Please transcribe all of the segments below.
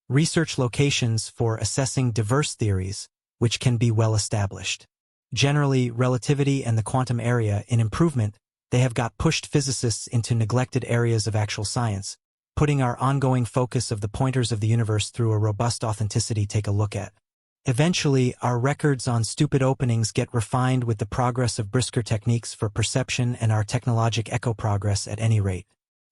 research locations for assessing diverse theories, which can be well established. Generally, relativity and the quantum area in improvement, they have got pushed physicists into neglected areas of actual science, putting our ongoing focus of the pointers of the universe through a robust authenticity take a look at. Eventually, our records on stupid openings get refined with the progress of brisker techniques for perception and our technologic echo progress at any rate.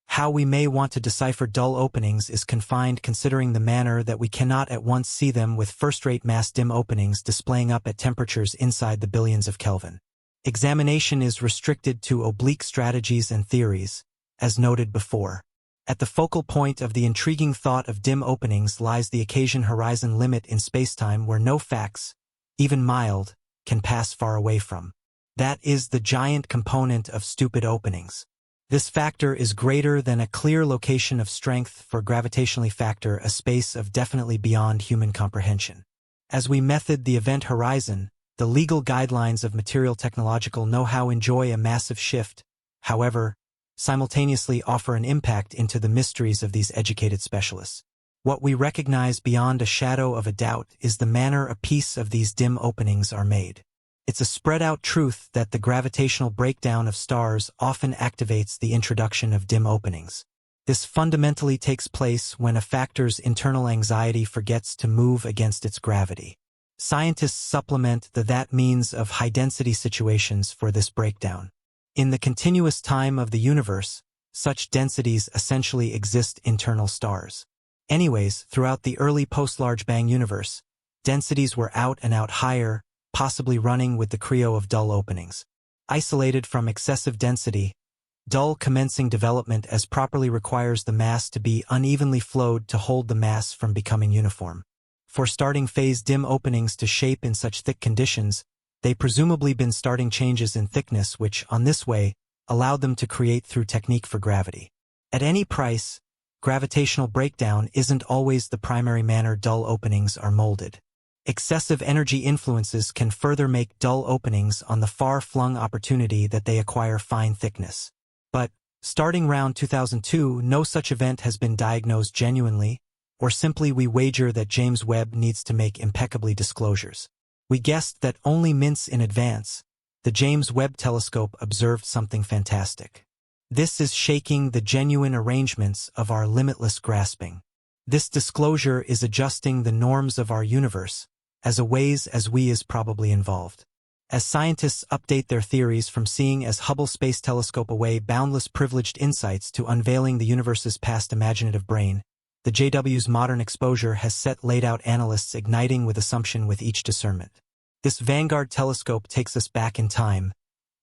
How we may want to decipher dull openings is confined considering the manner that we cannot at once see them with first-rate mass dim openings displaying up at temperatures inside the billions of Kelvin. Examination is restricted to oblique strategies and theories, as noted before. At the focal point of the intriguing thought of dim openings lies the occasion-horizon limit in spacetime where no facts, even mild, can pass far away from. That is the giant component of stupid openings. This factor is greater than a clear location of strength for gravitationally factor a space of definitely beyond human comprehension. As we method the event horizon, the legal guidelines of material technological know-how enjoy a massive shift, however, simultaneously offer an impact into the mysteries of these educated specialists. What we recognize beyond a shadow of a doubt is the manner a piece of these dim openings are made. It's a spread-out truth that the gravitational breakdown of stars often activates the introduction of dim openings. This fundamentally takes place when a factor's internal anxiety forgets to move against its gravity. Scientists supplement the that means of high-density situations for this breakdown. In the continuous time of the universe, such densities essentially exist internal stars. Anyways, throughout the early post-Large Bang universe, densities were out and out higher, possibly running with the cryo of dull openings. Isolated from excessive density, dull commencing development as properly requires the mass to be unevenly flowed to hold the mass from becoming uniform. For starting phase dim openings to shape in such thick conditions, they presumably been starting changes in thickness which, on this way, allowed them to create through technique for gravity. At any price, gravitational breakdown isn't always the primary manner dull openings are molded. Excessive energy influences can further make dull openings on the far-flung opportunity that they acquire fine thickness. But, starting round 2002, no such event has been diagnosed genuinely, or simply we wager that James Webb needs to make impeccably disclosures. We guessed that only minutes in advance, the James Webb Telescope observed something fantastic. This is shaking the genuine arrangements of our limitless grasping. This disclosure is adjusting the norms of our universe, as a ways as we is probably involved. As scientists update their theories from seeing as Hubble Space Telescope away boundless privileged insights to unveiling the universe's past imaginative brain, the JW's modern exposure has set laid-out analysts igniting with assumption with each discernment. This vanguard telescope takes us back in time,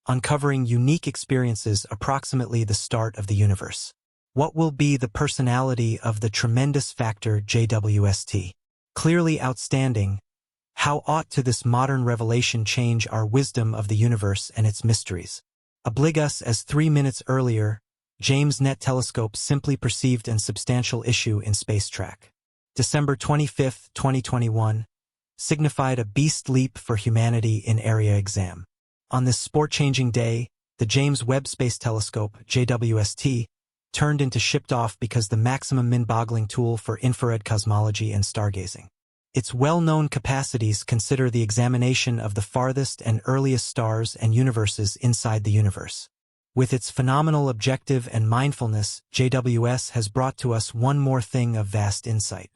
uncovering unique experiences approximately the start of the universe. What will be the personality of the tremendous factor JWST? Clearly outstanding, how ought to this modern revelation change our wisdom of the universe and its mysteries? Oblig us as 3 minutes earlier, James Net Telescope simply perceived an substantial issue in space track. December 25, 2021, signified a beast leap for humanity in area exam. On this sport-changing day, the James Webb Space Telescope, JWST, turned into shipped off because the maximum min-boggling tool for infrared cosmology and stargazing. Its well-known capacities consider the examination of the farthest and earliest stars and universes inside the universe. With its phenomenal objective and mindfulness, JWS has brought to us one more thing of vast insight.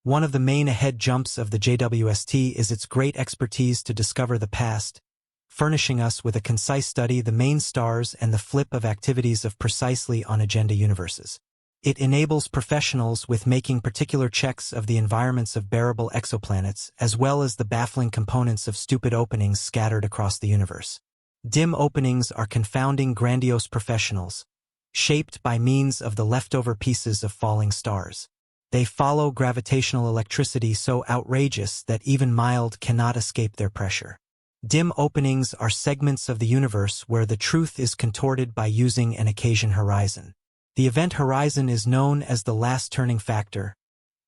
One of the main ahead jumps of the JWST is its great expertise to discover the past, furnishing us with a concise study the main stars and the flip of activities of precisely on-agenda universes. It enables professionals with making particular checks of the environments of bearable exoplanets as well as the baffling components of stupid openings scattered across the universe. Dim openings are confounding grandiose professionals, shaped by means of the leftover pieces of falling stars. They follow gravitational electricity so outrageous that even mild cannot escape their pressure. Dim openings are segments of the universe where the truth is contorted by using an occasion horizon. The event horizon is known as the last turning factor,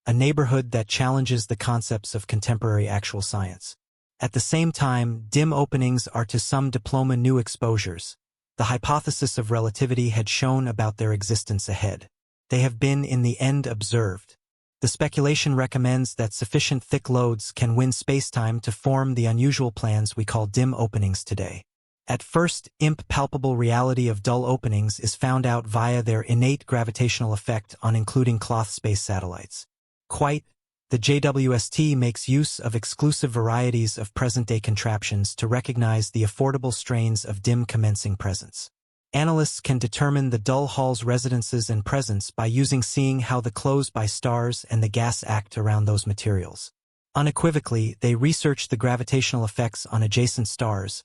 a neighborhood that challenges the concepts of contemporary actual science. At the same time, dim openings are to some diploma new exposures. The hypothesis of relativity had shown about their existence ahead. They have been in the end observed. The speculation recommends that sufficient thick loads can win spacetime to form the unusual plans we call dim openings today. At first, palpable reality of dull openings is found out via their innate gravitational effect on including cloth space satellites. The JWST makes use of exclusive varieties of present-day contraptions to recognize the affordable strains of dim commencing presence. Analysts can determine the dull Hall's residences and presence by seeing how the close-by stars and the gas act around those materials. Unequivocally, they research the gravitational effects on adjacent stars,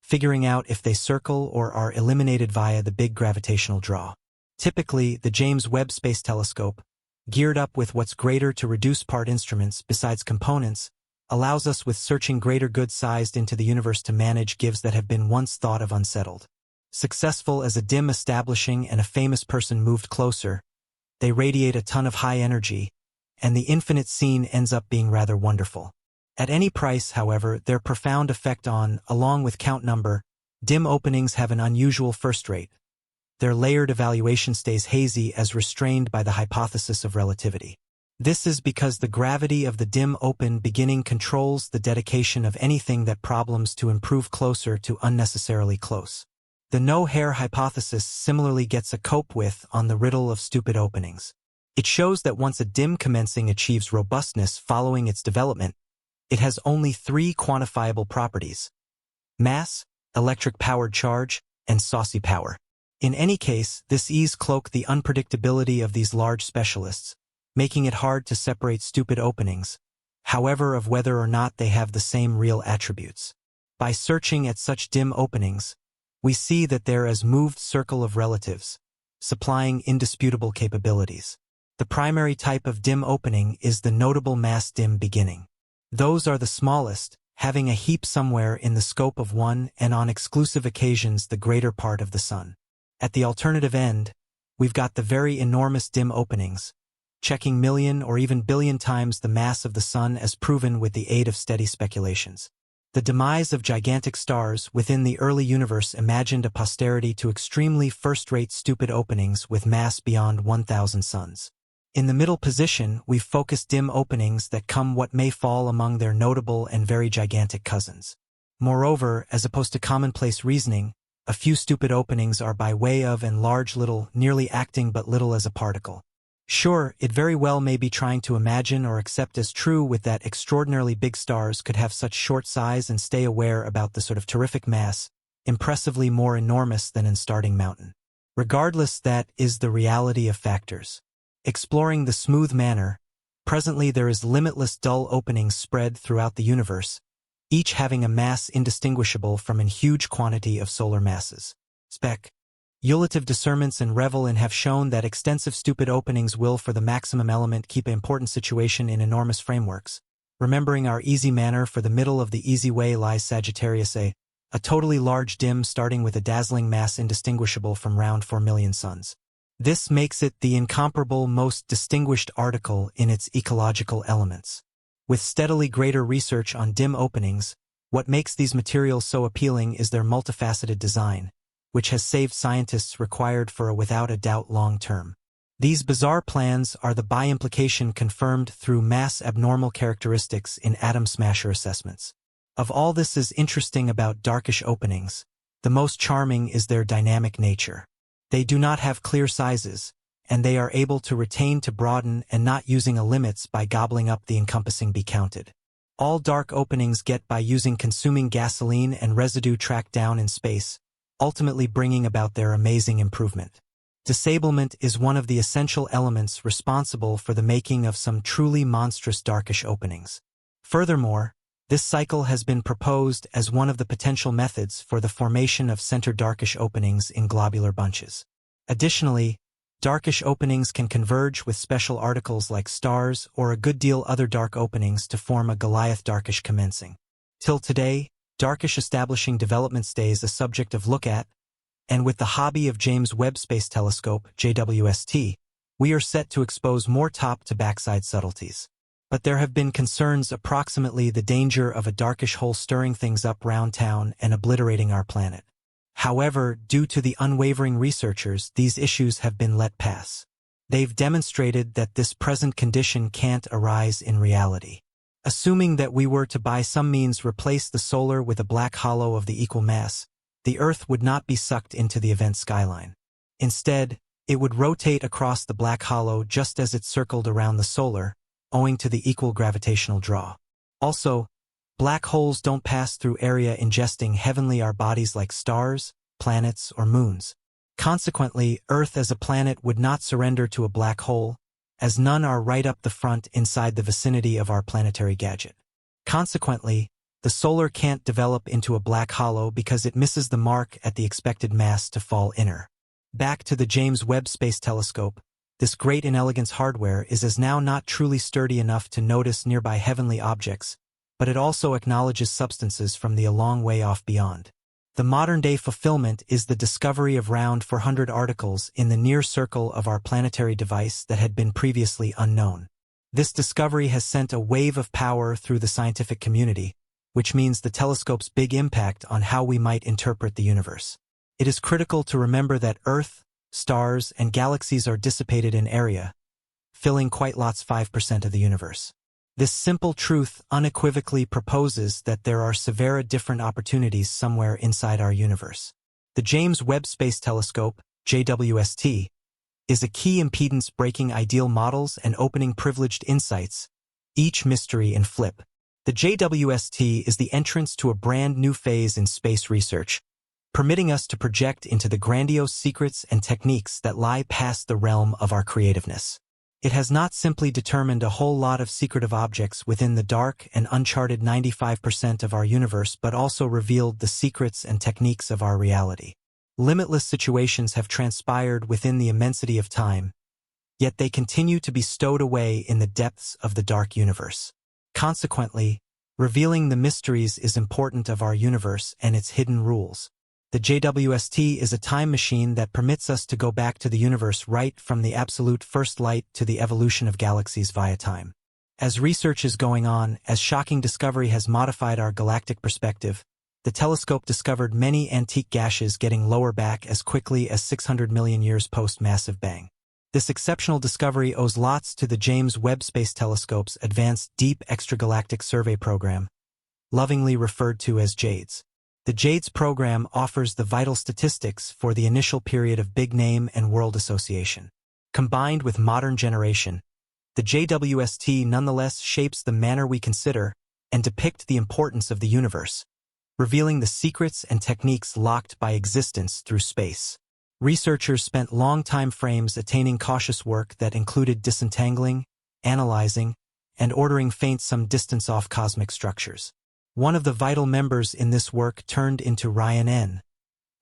figuring out if they circle or are eliminated via the big gravitational draw. Typically, the James Webb Space Telescope, geared up with what's greater to reduce part instruments besides components, allows us with searching greater good sized into the universe to manage gives that have been once thought of unsettled. Successful as a dim establishing and a famous person moved closer, they radiate a ton of high energy, and the infinite scene ends up being rather wonderful. At any price, however, their profound effect on, along with count number, dim openings have an unusual first rate. Their layered evaluation stays hazy as restrained by the hypothesis of relativity. This is because the gravity of the dim open beginning controls the dedication of anything that problems to improve closer to unnecessarily close. The no-hair hypothesis similarly gets a cope with on the riddle of stupid openings. It shows that once a dim commencing achieves robustness following its development, it has only three quantifiable properties: mass, electric-powered charge, and saucy power. In any case, this ease cloaks the unpredictability of these large specialists, making it hard to separate stupid openings, however, of whether or not they have the same real attributes. By searching at such dim openings, we see that they're as moved circle of relatives, supplying indisputable capabilities. The primary type of dim opening is the notable mass dim beginning. Those are the smallest, having a heap somewhere in the scope of one and on exclusive occasions the greater part of the sun. At the alternative end, we've got the very enormous dim openings, checking million or even billion times the mass of the sun as proven with the aid of steady speculations. The demise of gigantic stars within the early universe imagined a posterity to extremely first-rate stupid openings with mass beyond 1,000 suns. In the middle position, we've focused dim openings that come what may fall among their notable and very gigantic cousins. Moreover, as opposed to commonplace reasoning, a few stupid openings are by way of and large little, nearly acting but little as a particle. Sure, it very well may be trying to imagine or accept as true with that extraordinarily big stars could have such short size and stay aware about the sort of terrific mass, impressively more enormous than in starting mountain. Regardless, that is the reality of factors. Exploring the smooth manner, presently there is limitless dull openings spread throughout the universe, each having a mass indistinguishable from an huge quantity of solar masses. Speculative discernments and revel in have shown that extensive stupid openings will for the maximum element keep an important situation in enormous frameworks. Remembering our easy manner, for the middle of the easy way lies Sagittarius A, a totally large dim starting with a dazzling mass indistinguishable from round 4 million suns. This makes it the incomparable, most distinguished article in its ecological elements. With steadily greater research on dim openings, what makes these materials so appealing is their multifaceted design, which has saved scientists required for a without a doubt long term. These bizarre plans are by implication confirmed through mass abnormal characteristics in atom smasher assessments. Of all this is interesting about darkish openings, the most charming is their dynamic nature. They do not have clear sizes, and they are able to retain to broaden and not using a limits by gobbling up the encompassing be counted. All dark openings get by using consuming gasoline and residue tracked down in space, ultimately bringing about their amazing improvement. Disablement is one of the essential elements responsible for the making of some truly monstrous darkish openings. Furthermore, this cycle has been proposed as one of the potential methods for the formation of center darkish openings in globular bunches. Additionally, darkish openings can converge with special articles like stars or a good deal other dark openings to form a Goliath darkish commencing. Till today, darkish establishing development stays a subject of look at, and with the hobby of James Webb Space Telescope, JWST, we are set to expose more top to backside subtleties. But there have been concerns approximately the danger of a darkish hole stirring things up round town and obliterating our planet. However, due to the unwavering researchers, these issues have been let pass. They've demonstrated that this present condition can't arise in reality. Assuming that we were to by some means replace the solar with a black hollow of the equal mass, the Earth would not be sucked into the event skyline. Instead, it would rotate across the black hollow just as it circled around the solar, owing to the equal gravitational draw. Also, black holes don't pass through area ingesting heavenly bodies like stars, planets, or moons. Consequently, Earth as a planet would not surrender to a black hole, as none are right up the front inside the vicinity of our planetary gadget. Consequently, the solar can't develop into a black hollow because it misses the mark at the expected mass to fall inner. Back to the James Webb Space Telescope, this great inelegance hardware is as now not truly sturdy enough to notice nearby heavenly objects, but it also acknowledges substances from the a long way off beyond. The modern-day fulfillment is the discovery of around 400 articles in the near circle of our planetary device that had been previously unknown. This discovery has sent a wave of power through the scientific community, which means the telescope's big impact on how we might interpret the universe. It is critical to remember that Earth, stars, and galaxies are dissipated in area, filling quite lots 5% of the universe. This simple truth unequivocally proposes that there are severe different opportunities somewhere inside our universe. The James Webb Space Telescope, JWST, is a key impedance breaking ideal models and opening privileged insights, each mystery in flip. The JWST is the entrance to a brand new phase in space research, permitting us to project into the grandiose secrets and techniques that lie past the realm of our creativeness. It has not simply determined a whole lot of secretive objects within the dark and uncharted 95% of our universe, but also revealed the secrets and techniques of our reality. Limitless situations have transpired within the immensity of time, yet they continue to be stowed away in the depths of the dark universe. Consequently, revealing the mysteries is important of our universe and its hidden rules. The JWST is a time machine that permits us to go back to the universe right from the absolute first light to the evolution of galaxies via time. As research is going on, as shocking discovery has modified our galactic perspective, the telescope discovered many antique gases getting lower back as quickly as 600 million years post-massive bang. This exceptional discovery owes lots to the James Webb Space Telescope's Advanced Deep Extragalactic Survey Program, lovingly referred to as JADES. The JADES program offers the vital statistics for the initial period of big name and world association. Combined with modern generation, the JWST nonetheless shapes the manner we consider and depict the importance of the universe, revealing the secrets and techniques locked by existence through space. Researchers spent long time frames attaining cautious work that included disentangling, analyzing, and ordering faint some distance off cosmic structures. One of the vital members in this work turned into Ryan N.,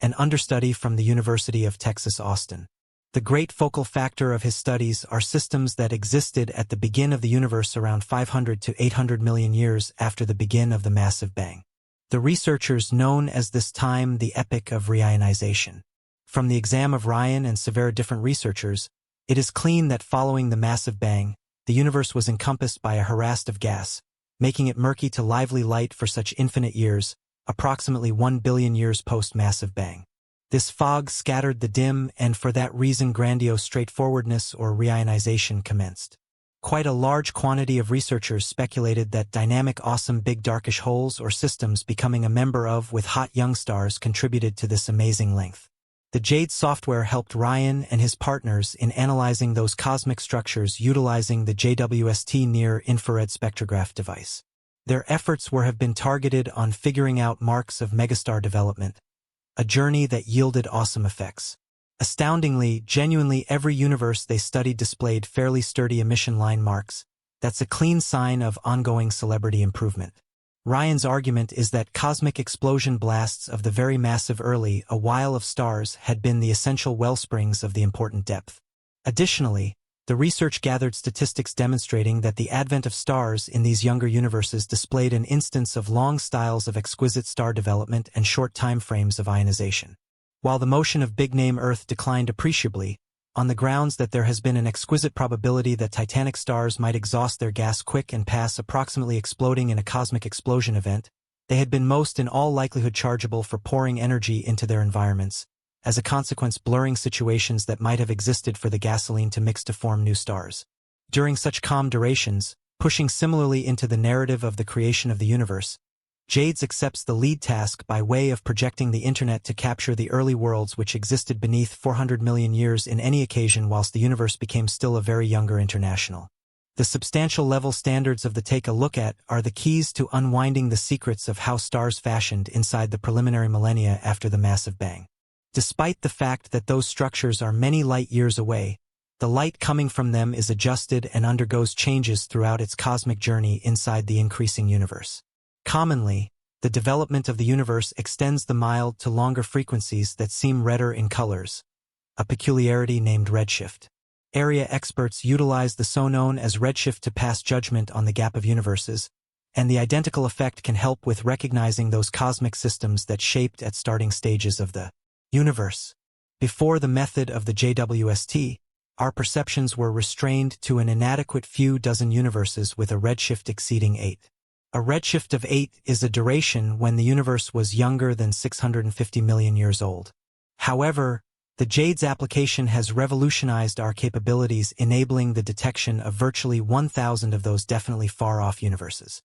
an understudy from the University of Texas, Austin. The great focal factor of his studies are systems that existed at the begin of the universe around 500 to 800 million years after the begin of the massive bang. The researchers known as this time the epoch of reionization. From the exam of Ryan and severe different researchers, it is clean that following the massive bang, the universe was encompassed by a harass of gas, making it murky to lively light for such infinite years, approximately 1 billion years post-massive bang. This fog scattered the dim, and for that reason grandiose straightforwardness or reionization commenced. Quite a large quantity of researchers speculated that dynamic awesome big darkish holes or systems becoming a member of with hot young stars contributed to this amazing length. The JADE software helped Ryan and his partners in analyzing those cosmic structures utilizing the JWST near-infrared spectrograph device. Their efforts have been targeted on figuring out marks of megastar development, a journey that yielded awesome effects. Astoundingly, genuinely every universe they studied displayed fairly sturdy emission line marks. That's a clean sign of ongoing celebrity improvement. Ryan's argument is that cosmic explosion blasts of the very massive early a while of stars had been the essential wellsprings of the important depth. Additionally, the research gathered statistics demonstrating that the advent of stars in these younger universes displayed an instance of long styles of exquisite star development and short time frames of ionization. While the motion of big-name Earth declined appreciably, on the grounds that there has been an exquisite probability that titanic stars might exhaust their gas quick and pass approximately exploding in a cosmic explosion event, they had been most in all likelihood chargeable for pouring energy into their environments, as a consequence blurring situations that might have existed for the gasoline to mix to form new stars. During such calm durations, pushing similarly into the narrative of the creation of the universe, Jades accepts the lead task by way of projecting the internet to capture the early worlds which existed beneath 400 million years in any occasion whilst the universe became still a very younger international. The substantial level standards of the take a look at are the keys to unwinding the secrets of how stars fashioned inside the preliminary millennia after the massive bang. Despite the fact that those structures are many light years away, the light coming from them is adjusted and undergoes changes throughout its cosmic journey inside the increasing universe. Commonly, the development of the universe extends the mild to longer frequencies that seem redder in colors, a peculiarity named redshift. Area experts utilize the so-known as redshift to pass judgment on the gap of universes, and the identical effect can help with recognizing those cosmic systems that shaped at starting stages of the universe. Before the method of the JWST, our perceptions were restrained to an inadequate few dozen universes with a redshift exceeding 8. A redshift of 8 is a duration when the universe was younger than 650 million years old. However, the JADES application has revolutionized our capabilities, enabling the detection of virtually 1,000 of those definitely far-off universes.